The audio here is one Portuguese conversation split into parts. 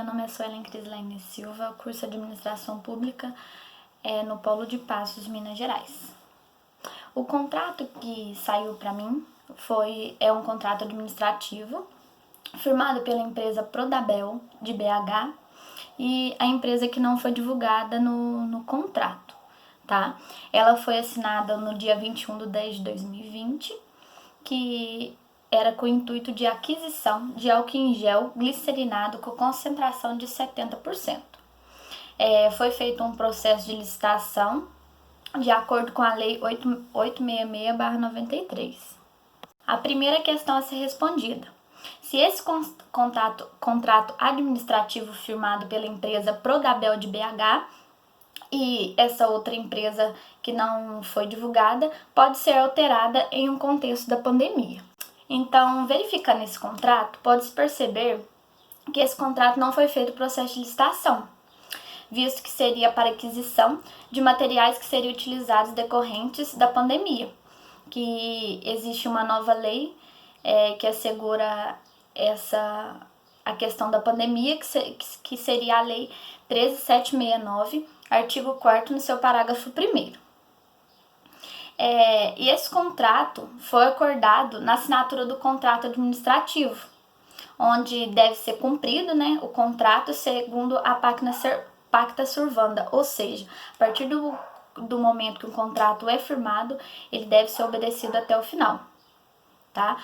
nome é Suelen Crislene Silva, curso Administração Pública no Polo de Passos, Minas Gerais. O contrato que saiu para mim é um contrato administrativo firmado pela empresa Prodabel, de BH, e a empresa que não foi divulgada no contrato, tá? Ela foi assinada no dia 21/10/2020, que era com o intuito de aquisição de álcool em gel glicerinado com concentração de 70%. Foi feito um processo de licitação de acordo com a Lei 866/93. A primeira questão a ser respondida: se esse contrato administrativo firmado pela empresa Prodabel de BH e essa outra empresa que não foi divulgada pode ser alterada em um contexto da pandemia. Então, verificando esse contrato, pode-se perceber que esse contrato não foi feito processo de licitação, visto que seria para aquisição de materiais que seriam utilizados decorrentes da pandemia, que existe uma nova lei que assegura a questão da pandemia, que seria a Lei 13.769, artigo 4º, no seu parágrafo 1º. E esse contrato foi acordado na assinatura do contrato administrativo, onde deve ser cumprido, o contrato segundo a Pacta Servanda, ou seja, a partir do momento que o contrato é firmado, ele deve ser obedecido até o final, tá?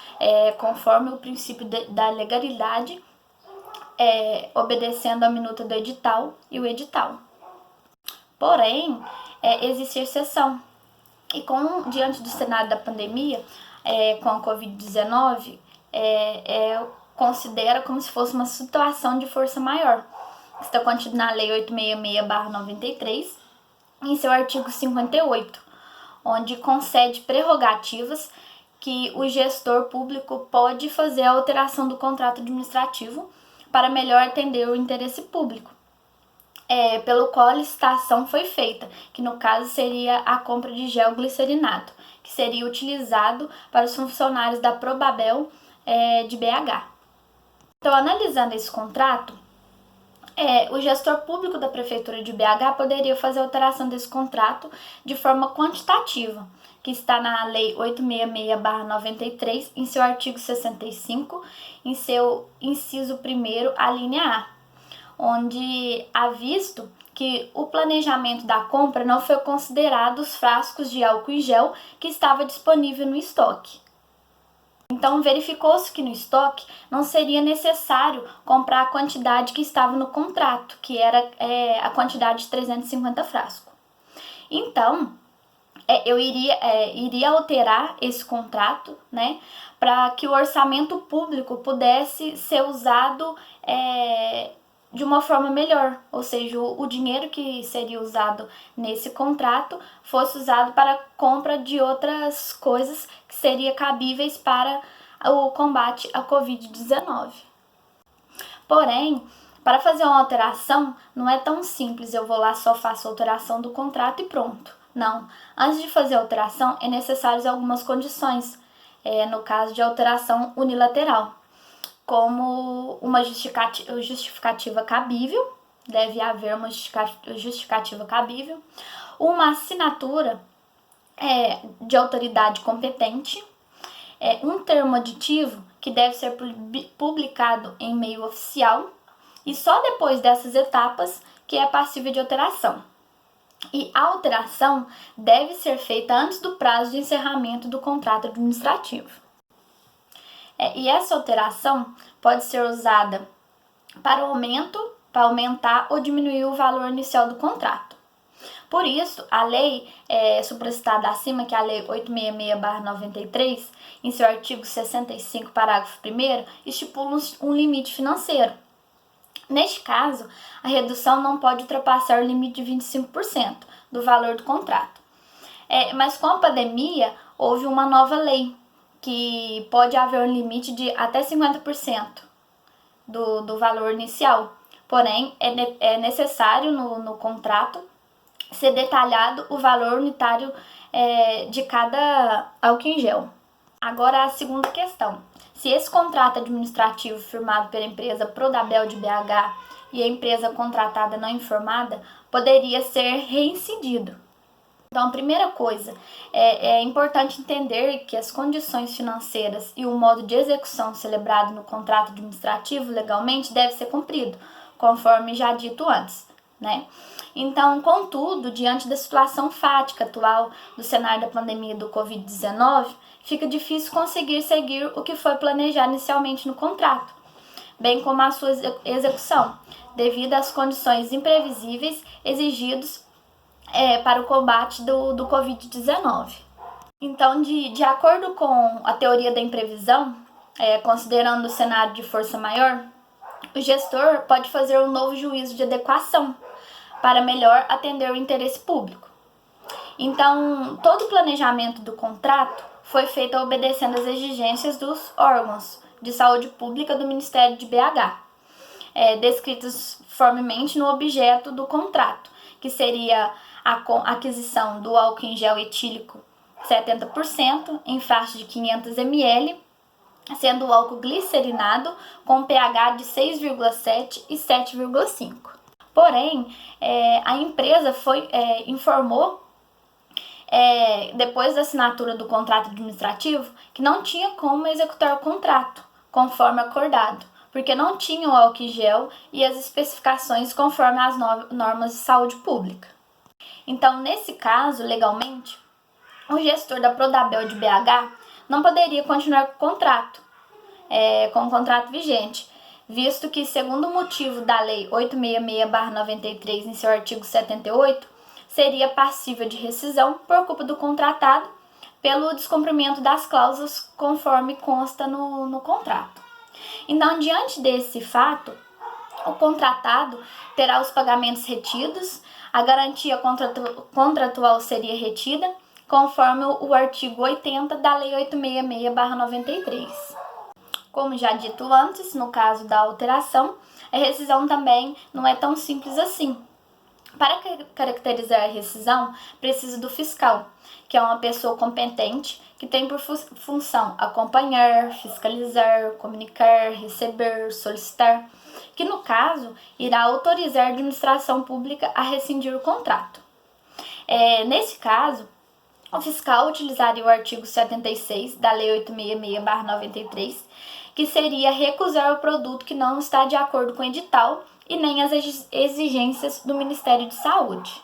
Conforme o princípio da legalidade, obedecendo a minuta do edital e o edital. Porém, existe exceção. E diante do cenário da pandemia, com a Covid-19, considera como se fosse uma situação de força maior. Está contido na Lei 866/93, em seu artigo 58, onde concede prerrogativas que o gestor público pode fazer a alteração do contrato administrativo para melhor atender o interesse público, pelo qual a licitação foi feita, que no caso seria a compra de gel glicerinado, que seria utilizado para os funcionários da Prodabel de BH. Então, analisando esse contrato, o gestor público da Prefeitura de BH poderia fazer a alteração desse contrato de forma quantitativa, que está na Lei 866/93, em seu artigo 65, em seu inciso 1º, a linha A, onde há visto que o planejamento da compra não foi considerado os frascos de álcool em gel que estava disponível no estoque. Então, verificou-se que no estoque não seria necessário comprar a quantidade que estava no contrato, que era a quantidade de 350 frascos. Então, eu iria alterar esse contrato, para que o orçamento público pudesse ser usado de uma forma melhor, ou seja, o dinheiro que seria usado nesse contrato fosse usado para a compra de outras coisas que seriam cabíveis para o combate à Covid-19. Porém, para fazer uma alteração, não é tão simples, eu vou lá, só faço a alteração do contrato e pronto. Não, antes de fazer a alteração, é necessário algumas condições, no caso de alteração unilateral, como uma justificativa cabível, deve haver uma justificativa cabível, uma assinatura de autoridade competente, um termo aditivo que deve ser publicado em meio oficial, e só depois dessas etapas que é passível de alteração. E a alteração deve ser feita antes do prazo de encerramento do contrato administrativo. E essa alteração pode ser usada para aumentar ou diminuir o valor inicial do contrato. Por isso, a lei supracitada acima, que é a Lei 866/93, em seu artigo 65, parágrafo 1º, estipula um limite financeiro. Neste caso, a redução não pode ultrapassar o limite de 25% do valor do contrato. Mas com a pandemia, houve uma nova lei, que pode haver um limite de até 50% do valor inicial. Porém, é necessário no contrato ser detalhado o valor unitário de cada álcool em gel. Agora, a segunda questão: se esse contrato administrativo firmado pela empresa Prodabel de BH e a empresa contratada não informada, poderia ser reincidido. Então, a primeira coisa, é importante entender que as condições financeiras e o modo de execução celebrado no contrato administrativo legalmente deve ser cumprido, conforme já dito antes, né? Então, contudo, diante da situação fática atual do cenário da pandemia do Covid-19, fica difícil conseguir seguir o que foi planejado inicialmente no contrato, bem como a sua execução, devido às condições imprevisíveis exigidas para o combate do Covid-19. Então, de acordo com a teoria da imprevisão, considerando o cenário de força maior, o gestor pode fazer um novo juízo de adequação para melhor atender o interesse público. Então, todo o planejamento do contrato foi feito obedecendo às exigências dos órgãos de saúde pública do Ministério de BH, descritos formalmente no objeto do contrato, que seria a aquisição do álcool em gel etílico 70% em faixa de 500 ml, sendo o álcool glicerinado com pH de 6,7 e 7,5. Porém, a empresa informou, depois da assinatura do contrato administrativo, que não tinha como executar o contrato, conforme acordado, porque não tinha o álcool em gel e as especificações conforme as normas de saúde pública. Então, nesse caso, legalmente, o gestor da Prodabel de BH não poderia continuar com o contrato vigente, visto que, segundo o motivo da Lei 866/93, em seu artigo 78, seria passível de rescisão por culpa do contratado pelo descumprimento das cláusulas conforme consta no contrato. Então, diante desse fato, o contratado terá os pagamentos retidos, a garantia contratual seria retida, conforme o artigo 80 da Lei 866/93. Como já dito antes, no caso da alteração, a rescisão também não é tão simples assim. Para caracterizar a rescisão, precisa do fiscal, que é uma pessoa competente que tem por função acompanhar, fiscalizar, comunicar, receber, solicitar, que no caso irá autorizar a administração pública a rescindir o contrato. Nesse caso, o fiscal utilizaria o artigo 76 da Lei 866/93, que seria recusar o produto que não está de acordo com o edital e nem as exigências do Ministério de Saúde.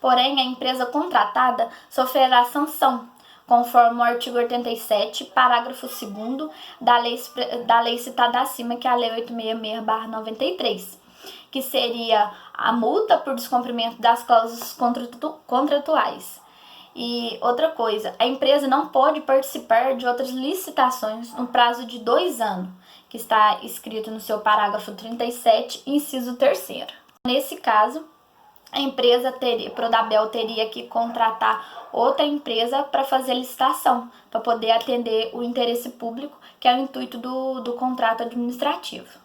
Porém, a empresa contratada sofrerá sanção, conforme o artigo 87, parágrafo 2º da lei citada acima, que é a Lei 866/93, que seria a multa por descumprimento das cláusulas contratuais. E outra coisa, a empresa não pode participar de outras licitações no prazo de 2 anos, que está escrito no seu parágrafo 37, inciso 3º. Nesse caso, a empresa Prodabel teria que contratar outra empresa para fazer a licitação, para poder atender o interesse público, que é o intuito do contrato administrativo.